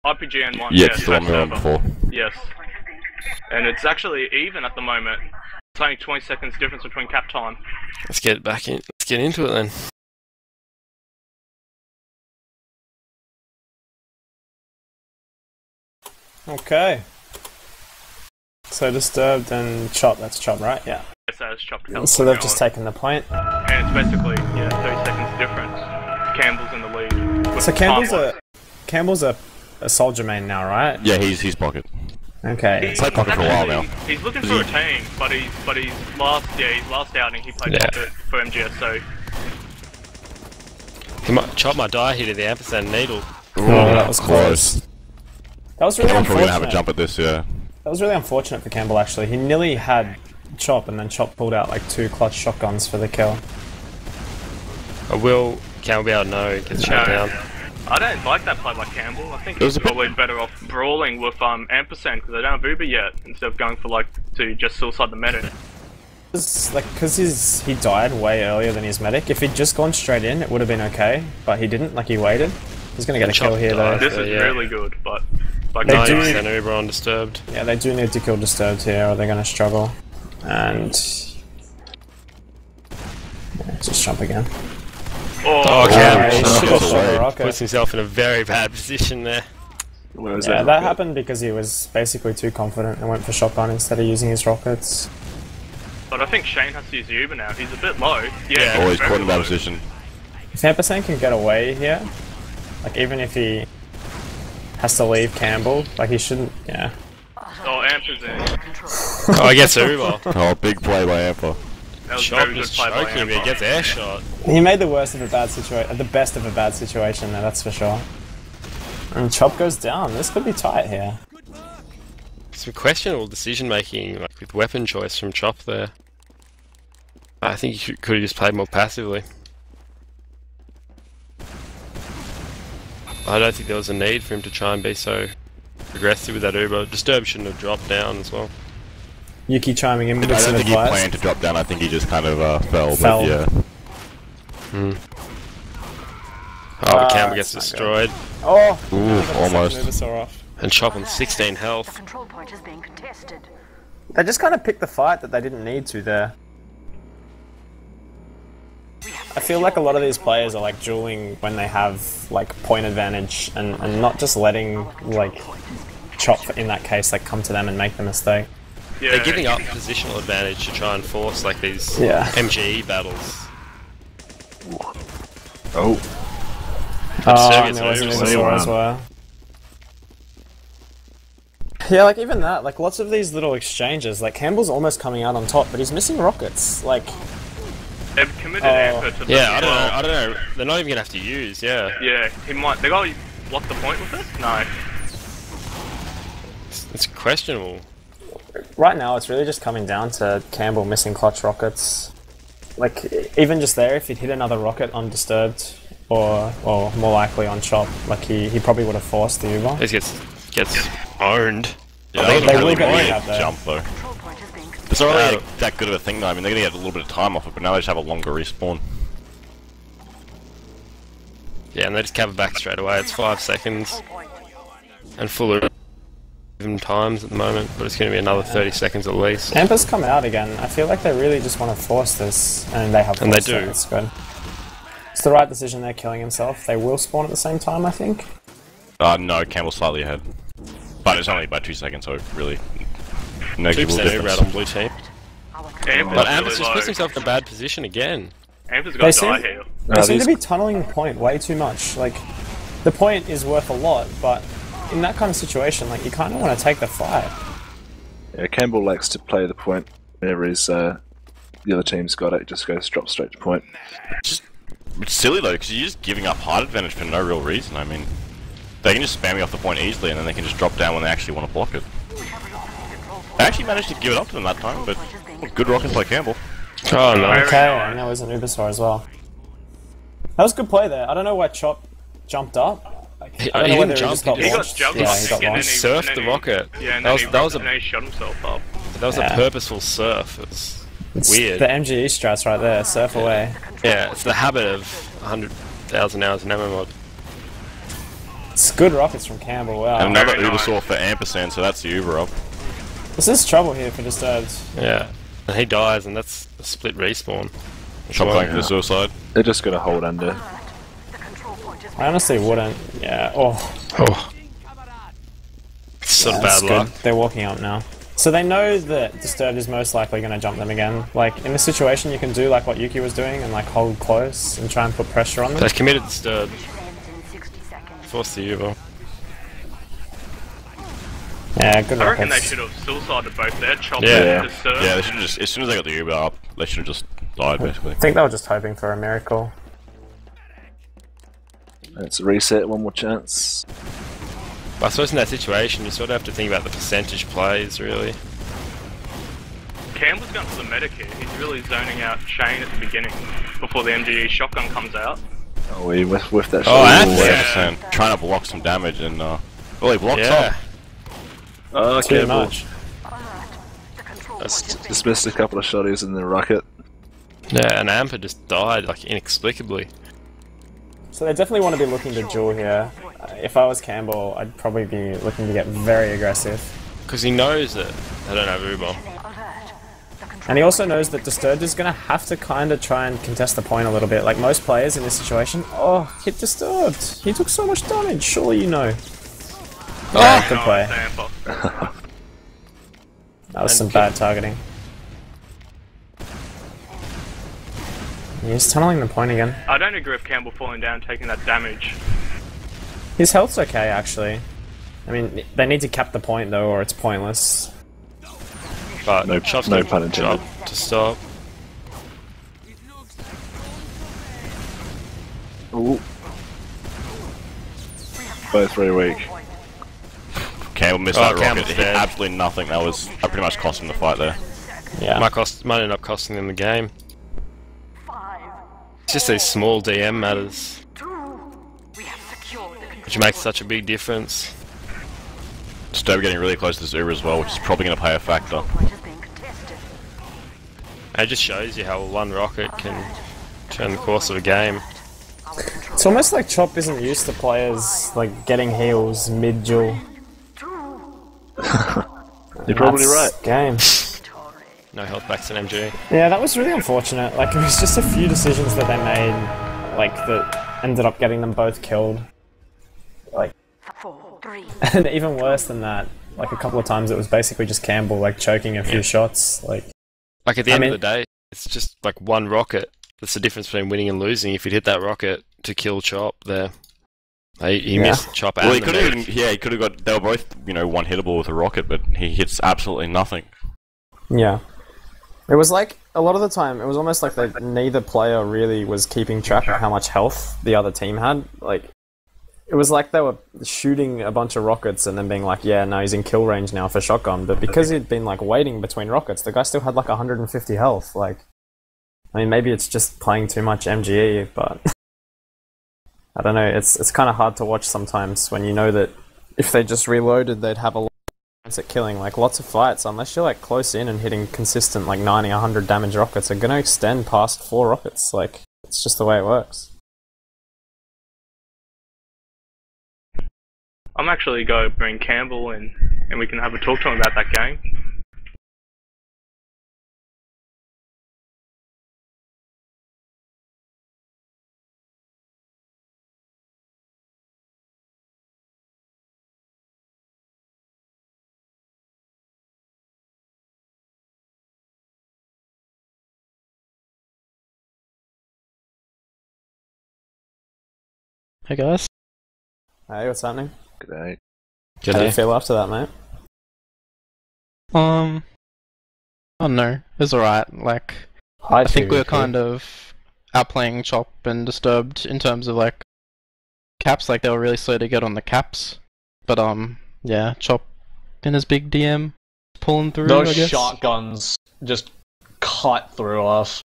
IPGN1, Yeah, yes, it's the one we were on before. Yes. And it's actually even at the moment. It's only 20 seconds difference between cap time. Let's get back in. Let's get into it then. Okay. So Disturbed and Chopp, that's Chopp, right? Yeah. Yes, that is Chopped. So they've just taken the point. And it's basically, 30 seconds difference. Campbell's in the lead. So Campbell's a soldier main now, right? Yeah, he's pocket. Okay. He's played pocket for a while now. He's looking for a team, but his last outing he played pocket for MGS, so... Chopp might die here to the Ampersand needle. Oh, that was close. That was really We're gonna have a unfortunate. jump at this, yeah. That was really unfortunate for Campbell, actually. He nearly had Chopp, and then Chopp pulled out like 2 clutch shotguns for the kill. Will Campbell no gets shut down? I don't like that play by Campbell. I think he's probably better off brawling with Ampersand because they don't have Uber yet, instead of going for to just suicide the medic. Because he died way earlier than his medic. If he'd just gone straight in, it would have been okay, but he didn't. Like, he waited. He's gonna get a kill here though. This is really good, but they 90% Uber on Disturbed. Yeah, they do need to kill Disturbed here, or they're gonna struggle. And just jump again. Oh, Campbell puts himself in a very bad position there. Yeah, that happened because he was basically too confident and went for shotgun instead of using his rockets. But I think Shane has to use the Uber now. He's a bit low. Yeah, always caught in that position. If Ampersand can get away here, like even if he has to leave Campbell, like he shouldn't. Yeah. Oh, Ampersand. Oh, he gets Uber. Oh, big play by Amper. Chopp just choking him, he gets air shot. He made the worst of a bad situation, the best of a bad situation there, that's for sure. And Chopp goes down. This could be tight here. Some questionable decision making, like with weapon choice from Chopp there. I think he could have just played more passively. I don't think there was a need for him to try and be so aggressive with that Uber. Disturbed shouldn't have dropped down as well. Yuki chiming in with I some don't think advice. he planned to drop down, I think he just kind of fell. But yeah. Oh, Campbell gets destroyed. Oh! Ooh, almost. And Chopp on 16 health. The control point is being contested. They just kind of picked the fight that they didn't need to there. I feel like a lot of these players are like dueling when they have like point advantage and not just letting like Chopp in that case like come to them and make the mistake. Yeah. They're giving up positional advantage to try and force like these MGE battles. Oh, and there was an Uber as well. Yeah, like even that, like lots of these little exchanges, like Campbell's almost coming out on top, but he's missing rockets. Like they've committed Amper to yeah, I don't know. They're not even gonna have to use. Yeah. Yeah, he might. They gotta block the point with it. No. It's questionable. Right now, it's really just coming down to Campbell missing clutch rockets. Like even just there, if he'd hit another rocket on Disturbed, or more likely on Chopp, like he probably would have forced the Uber. He gets owned. Yeah, they will get out there. Jump though. It's not really that good of a thing though. I mean, they're gonna get a little bit of time off it, but now they just have a longer respawn. Yeah, and they just cover back straight away. It's 5 seconds and full even times at the moment, but it's going to be another 30 seconds at least. Amper's come out again. I feel like they really just want to force this, and they have. And they do. It's good. It's the right decision. They're killing himself. They will spawn at the same time, I think. No, Campbell's slightly ahead, but it's only by 2 seconds, so really negligible 2% Uber out on blue team. Amper's But Amper's really just puts himself in a bad position again. Amper's got to die here. They seem to be tunneling the point way too much. Like, the point is worth a lot, but in that kind of situation, like, you kind of want to take the fight. Yeah, Campbell likes to play the point whenever the other team's got it, just drop straight to point. It's silly though, because you're just giving up height advantage for no real reason. I mean, they can just spam you off the point easily, and then they can just drop down when they actually want to block it. They actually managed to give it up to them that time, but good rockets by Campbell. Oh no. Okay, and there was an Ubersaur as well. That was a good play there. I don't know why Chopp jumped up. Like, He I don't know whether didn't just jump, got he got launched. jumped. Yeah, he got He launched. surfed the rocket. Yeah, and that then was he shot himself up. That was a purposeful surf. It was weird. The MGE strats right there. Surf away. Yeah, it's the habit of 100,000 hours in ammo mod. It's good rockets from Campbell, wow. And another Very Uber nice. saw for Ampersand, so that's the Uber up. This is trouble here for Disturbed. Yeah. And he dies, and that's a split respawn. Chopp going for the suicide. They're just gonna hold under. The control point is I honestly wouldn't. Yeah, oh. Oh. It's sort of That's bad good. luck. They're walking up now. So they know that Disturbed is most likely going to jump them again. Like, in this situation, you can do like what Yuki was doing and like hold close and try and put pressure on them. They've committed Disturb. ends in 60 seconds. Force the Uber. Yeah, good I reckon they rockets. should have suicided both there, Chopp Yeah. and Disturb. Yeah, they should just, as soon as they got the Uber up, they should have just died, basically. I think they were just hoping for a miracle. Let's reset, one more chance. But I suppose in that situation, you sort of have to think about the percentage plays, really. Campbell's going for the medic here. He's really zoning out Shane at the beginning before the MGE shotgun comes out. Oh, we with that Oh, shot. and- Yeah, Yeah. Ampersand trying to block some damage and, well, he blocks Yeah. up. Oh, Too Campbell. much. The control That's point is being Dismissed a couple of shotties in the rocket. Yeah, and Amper just died, like, inexplicably. So they definitely want to be looking to duel here. If I was Campbell, I'd probably be looking to get very aggressive. Because he knows that they don't have Uber. alert. The control And he also knows that Disturbed is going to have to kind of try and contest the point a little bit. Like most players in this situation, oh, hit Disturbed. He took so much damage, surely you know. Oh, good play. Amper. That was some And bad targeting. He's tunneling the point again. I don't agree with Campbell falling down, taking that damage. His health's okay, actually. I mean, they need to cap the point though, or it's pointless. But No- Chopp's no gonna pun intended. Chopp to stop. Ooh. Both very weak. Campbell missed Oh, that rocket. Campbell's He hit dead. absolutely nothing. That pretty much cost him the fight there. Yeah. Might end up costing them the game. 5, It's just these small DM matters, 2. We have secured the control which makes such a big difference. Disturb getting really close to this Uber as well, which is probably going to play a factor. point is being contested. And it just shows you how one rocket can turn the course of a game. Our control It's almost like Chopp isn't used to players like getting heals mid-duel. 2. You're probably right. That's game. Victory. No health backs in MG. Yeah, that was really unfortunate. Like, it was just a few decisions that they made, like, that ended up getting them both killed. Like, 4, 3. and even worse than that, like, a couple of times it was basically just Campbell, like, choking a few shots. Like, Like at the I end mean- of the day, it's just like one rocket. That's the difference between winning and losing. If you'd hit that rocket to kill Chopp there. He Yeah. missed Chopp and Well, he the could have medic. even, yeah, he could have got, they were both, one hittable with a rocket, but he hits absolutely nothing. yeah. It was like, a lot of the time, it was almost like that neither player really was keeping track of how much health the other team had. Like, it was like they were shooting a bunch of rockets and then being like, yeah, no, he's in kill range now for shotgun. But because he'd been, like, waiting between rockets, the guy still had, like, 150 health. Like, I mean, maybe it's just playing too much MGE, but I don't know. It's kind of hard to watch sometimes when you know that if they just reloaded, they'd have a lot of chance at killing. Like, lots of fights, unless you're, like, close in and hitting consistent, like, 90, 100 damage rockets, are going to extend past 4 rockets. Like, it's just the way it works. I'm actually going to bring Campbell in, and we can have a talk to him about that game. Hey guys. Hey, what's happening? G'day. How do you feel after that, mate? I don't know. It was alright. Like, I think we were kind of outplaying Chopp and Disturbed in terms of like caps. Like they were really slow to get on the caps. But yeah, Chopp in his big DM pulling through. I Those guess. shotguns just cut through us.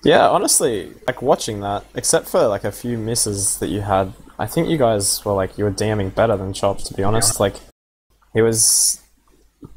Yeah, honestly, like, watching that, except for, like, a few misses that you had, I think you guys were, like, you were DMing better than Chopp, to be honest. Like, he was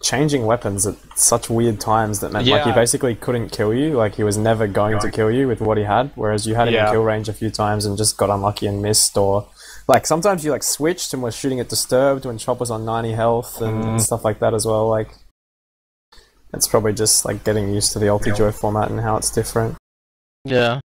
changing weapons at such weird times that meant, like, he Yeah. basically couldn't kill you. Like, he was never going to kill you with what he had, whereas you had him in Yeah. kill range a few times and just got unlucky and missed, or Like, sometimes you, like, switched and were shooting at Disturbed when Chopp was on 90 health and stuff like that as well. Like, it's probably just, like, getting used to the Ultiduo format and how it's different. Yeah.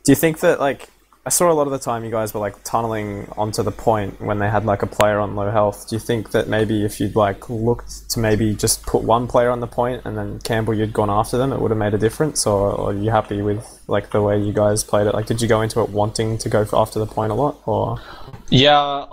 Do you think that, like, I saw a lot of the time you guys were, like, tunneling onto the point when they had, like, a player on low health. Do you think that maybe if you'd, like, looked to maybe just put one player on the point and then Campbell, you'd gone after them, it would have made a difference? Or are you happy with, like, the way you guys played it? Like, did you go into it wanting to go after the point a lot, or...? Yeah,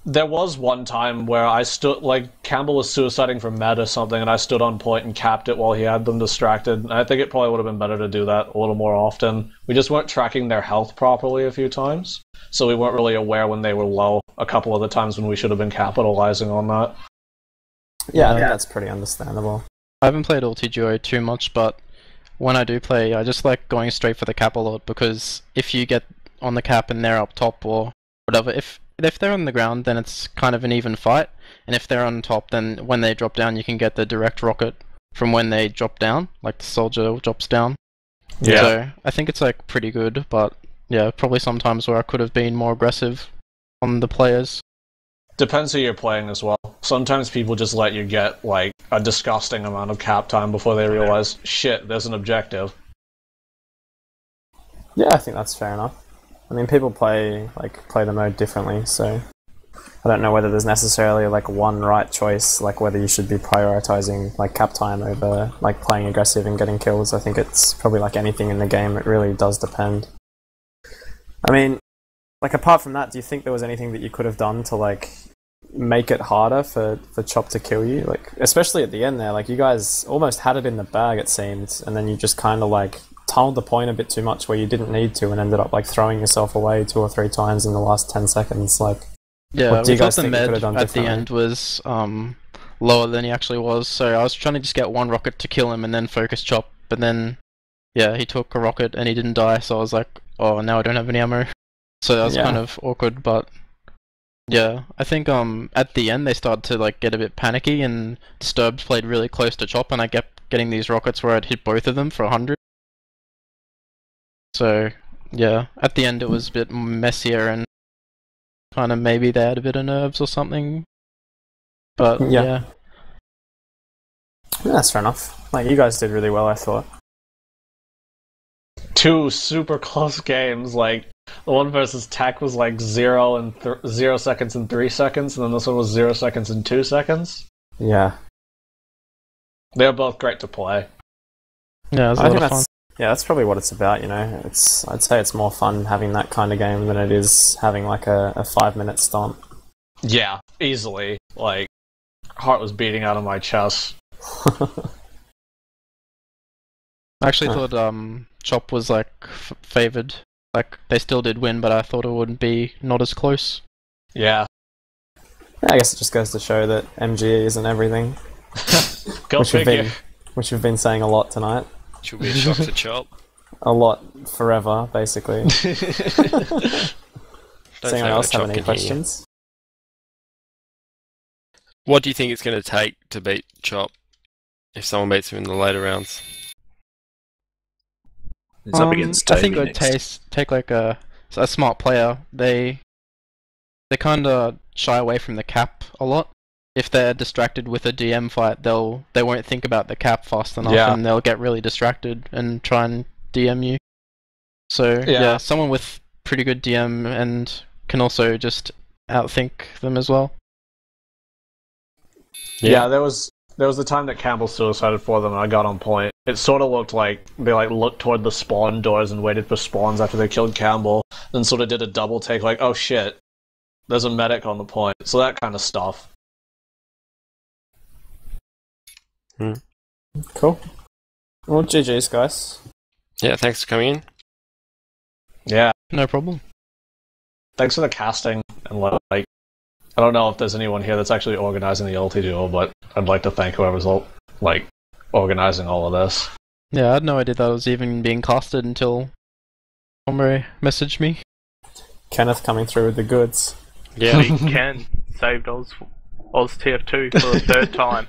there was one time where I stood, like, Campbell was suiciding from med or something, and I stood on point and capped it while he had them distracted. And I think it probably would have been better to do that a little more often. We just weren't tracking their health properly a few times, so we weren't really aware when they were low a couple of the times when we should have been capitalizing on that. Yeah, I think that's pretty understandable. I haven't played Ultiduo too much, but when I do play, I just like going straight for the cap a lot, because if you get on the cap and they're up top or whatever, if they're on the ground, then it's kind of an even fight, and if they're on top, then when they drop down, you can get the direct rocket from when they drop down, like the soldier drops down. Yeah. So I think it's like pretty good, but yeah, probably sometimes where I could have been more aggressive on the players. Depends who you're playing as well. Sometimes people just let you get, like, a disgusting amount of cap time before they realize, shit, there's an objective. Yeah, I think that's fair enough. I mean, people play the mode differently, so I don't know whether there's necessarily, like, one right choice, like whether you should be prioritizing, like, cap time over, like, playing aggressive and getting kills. I think it's probably like anything in the game, it really does depend. I mean, like, apart from that, do you think there was anything that you could have done to, like, make it harder for Chopp to kill you? Like, especially at the end there, like, you guys almost had it in the bag, it seemed, and then you just kind of, like, tunneled the point a bit too much where you didn't need to and ended up, like, throwing yourself away 2 or 3 times in the last 10 seconds. Like, yeah, what do you we thought guys the think you could med have done at the differently? end was lower than he actually was, so I was trying to just get one rocket to kill him and then focus Chopp, but then, yeah, he took a rocket and he didn't die, so I was like, oh, now I don't have any ammo. So that was kind of awkward, but yeah, I think at the end they started to, like, get a bit panicky, and Disturbed played really close to Chopp, and I kept getting these rockets where I'd hit both of them for 100. So yeah, at the end it was a bit messier, and kind of maybe they had a bit of nerves or something. But yeah. That's fair enough. Like, you guys did really well, I thought. 2 super close games, like, the one versus Tech was like 0 seconds and 3 seconds, and then this one was 0 seconds and 2 seconds. Yeah. They're both great to play. Yeah, it was a lot of fun. Yeah, that's probably what it's about, you know. I'd say it's more fun having that kind of game than it is having, like, a 5-minute stomp. Yeah, easily. Like, heart was beating out of my chest. I actually thought Chopp was, like, favoured. Like, they still did win, but I thought it would be not as close. Yeah. I guess it just goes to show that MGE isn't everything. Go figure. Which we've been saying a lot tonight. Should be a shock to Chopp. A lot, forever, basically. Does anyone else have any questions? What do you think it's going to take to beat Chopp if someone beats him in the later rounds? It's up against I think it Davey would next. take like a smart player. They kind of shy away from the cap a lot. If they're distracted with a DM fight, they won't think about the cap fast enough, and they'll get really distracted and try and DM you. So yeah, someone with pretty good DM and can also just outthink them as well. Yeah, there was the time that Campbell suicided for them and I got on point. It sort of looked like they, like, looked toward the spawn doors and waited for spawns after they killed Campbell, then sort of did a double take, like, oh shit, there's a medic on the point. So that kind of stuff. Cool. Well, GG's, guys. Yeah, thanks for coming in. Yeah. No problem. Thanks for the casting, and, like, I don't know if there's anyone here that's actually organizing the Ultiduo, but I'd like to thank whoever's, like, organizing all of this. Yeah, I had no idea that was even being casted until Ombre messaged me. Kenneth coming through with the goods. Yeah, he can. Saved Oz TF2 for the 3rd time.